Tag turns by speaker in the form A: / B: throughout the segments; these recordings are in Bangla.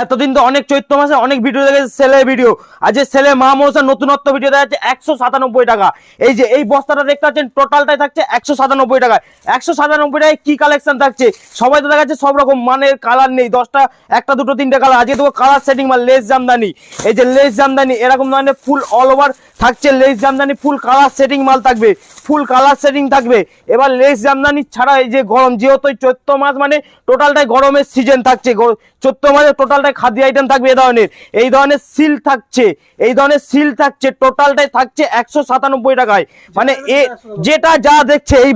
A: এতদিন তো অনেক চৈত্র মাসে অনেক ভিডিও দেখেছে সেলের ভিডিও, আজ সেলে মহামনসার নতুনত্ব ভিডিও দেখা যাচ্ছে 197 টাকা। এই যে এই বস্তাটা দেখতে পাচ্ছেন টোটালটাই থাকছে 197 টাকায়। 197 টাকায় কি কালেকশন থাকছে সবাই তো দেখাচ্ছে, সব রকম মানের কালার নেই, 10টা একটা দুটো তিনটে কালার। আজকে দেবো কালার সেটিং মাল, লেস জামদানি। এই যে লেস জামদানি এরকম ধরনের ফুল অল ওভার থাকছে, less Jamdani full colour setting মাল থাকবে, ফুল কালার সেটিং থাকবে। এবার লেস জামদানি ছাড়া এই যে গরম, যেহেতু চৈত্র মাস মানে টোটালটাই গরমের সিজন থাকছে, চৈত্র মাসে টোটালটাই খাদ্য আইটেম থাকবে। এই ধরনের সিল থাকছে, এই ধরনের সিল থাকছে, টোটালটাই থাকছে 197 টাকায়। মানে যেটা যা দেখছে এই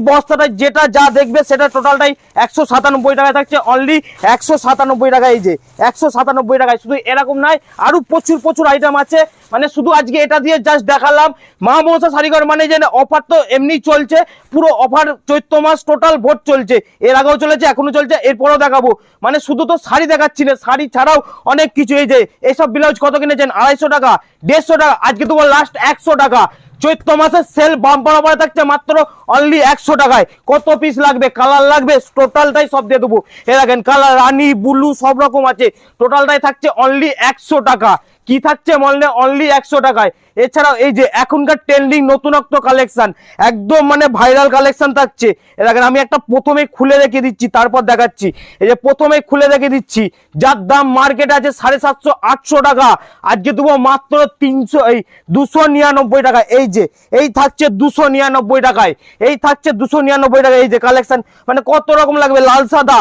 A: বস্তাটাই যেটা যা দেখবে সেটা টোটালটাই 197 টাকায় থাকছে, অনলি 197 টাকায়। এই যে 197 টাকায়। শুধু এরকম নয়, আরো প্রচুর প্রচুর আইটেম আছে। মানে শুধু আজকে এটা দিয়ে জাস্ট দেখালাম। মা মনসা শাড়িঘর মানে যে অফার তো এমনি চলছে, পুরো অফার চৈত্র মাস টোটাল ভোট চলছে, এর আগেও চলেছে এখনো চলছে, এরপরেও দেখাবো। মানে শুধু তো শাড়ি দেখাচ্ছি না, শাড়ি ছাড়াও অনেক কিছু। এই যে এইসব ব্লাউজ কত কিনেছেন? 250 টাকা, 150 টাকা। আজকে তো লাস্ট 100 টাকা। চৈত্র মাসের সেল বাম্পার অফারে থাকছে মাত্র অনলি 100 টাকায়। কত পিস লাগবে, কালার লাগবে, টোটালটাই সব দিয়ে দেবো। এ দেখেন কালার রানী ব্লু সব রকম আছে, টোটালটাই থাকছে অনলি 100 টাকা। কি থাকছে বললে? অনলি 100 টাকায়। এছাড়াও এই যে এখনকার ট্রেন্ডিং নতুনত্ব কালেকশন, একদম মানে ভাইরাল কালেকশন থাকছে। দেখেন আমি একটা প্রথমে খুলে রেখে দিচ্ছি, তারপর দেখাচ্ছি। এই যে প্রথমে খুলে রেখে দিচ্ছি, যার দাম মার্কেট আছে 750 800 টাকা, আজকে দেবো মাত্র 299 টাকা। এই যে এই থাকছে 299 টাকায়, এই থাকছে 299 টাকা। এই যে কালেকশন মানে কত রকম লাগবে, লাল সাদা,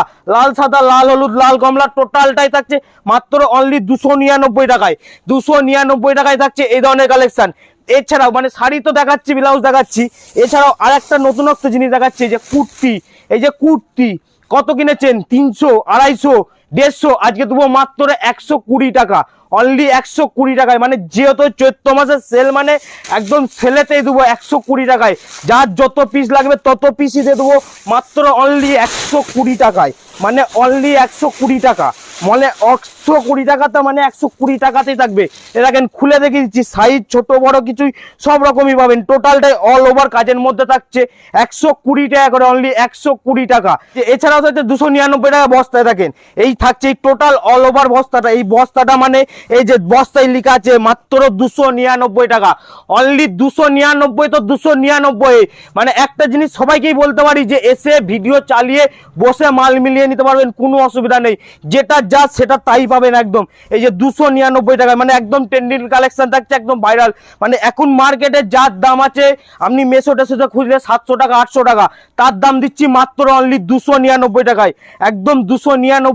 A: লাল হলুদ, লাল কমলা, টোটালটাই থাকছে মাত্র অনলি 299 টাকায়। 299 টাকায় থাকছে এই ধরনের কালেকশন। এছাড়াও মানে শাড়ি তো দেখাচ্ছি, ব্লাউজ দেখাচ্ছি, এছাড়াও আর একটা নতুনত্ব জিনিস দেখাচ্ছি। এই যে কুর্তি, এই যে কুর্তি কত কিনেছেন? 300 250 150, আজকে দেবো মাত্র 120 টাকা, অনলি 120 টাকায়। মানে যেহেতু চৈত্র মাসের সেল মানে একদম সেলেতেই দেবো 120 টাকায়। যার যত পিস লাগবে তত পিসই দিয়ে দেবো মাত্র অনলি 120 টাকায়। মানে অনলি 120 টাকা, মানে 120 টাকাতে, মানে 120 টাকাতেই থাকবে। এ দেখেন খুলে দেখে দিচ্ছি, সাইজ ছোট বড় কিছুই সব রকমই পাবেন, টোটালটাই অল ওভার কাজের মধ্যে থাকছে 120 টাকা করে, অনলি 120 টাকা। এছাড়াও হচ্ছে 299 টাকা বস্তায় থাকেন। এই থাকছে এই টোটাল অল ওভার বস্তাটা, এই বস্তাটা মানে এই যে বস্তায় লেখা আছে মাত্র 299 টাকা, অনলি 299 তো 299। মানে একটা জিনিস সবাইকেই বলতে পারি যে এসে ভিডিও চালিয়ে বসে মাল মিলিয়ে নিতে পারবেন, কোনো অসুবিধা নেই, যেটা যা সেটা তাই পাবেন একদম। এই যে 299 টাকা, মানে একদম ট্রেন্ডিং কালেকশন থাকছে, একদম ভাইরাল। মানে এখন মার্কেটে যার দাম আছে, আপনি মেসো টেসোতে খুঁজলে 700 টাকা 800 টাকা, তার দাম দিচ্ছি মাত্র অনলি 299 টাকায়, একদম 299।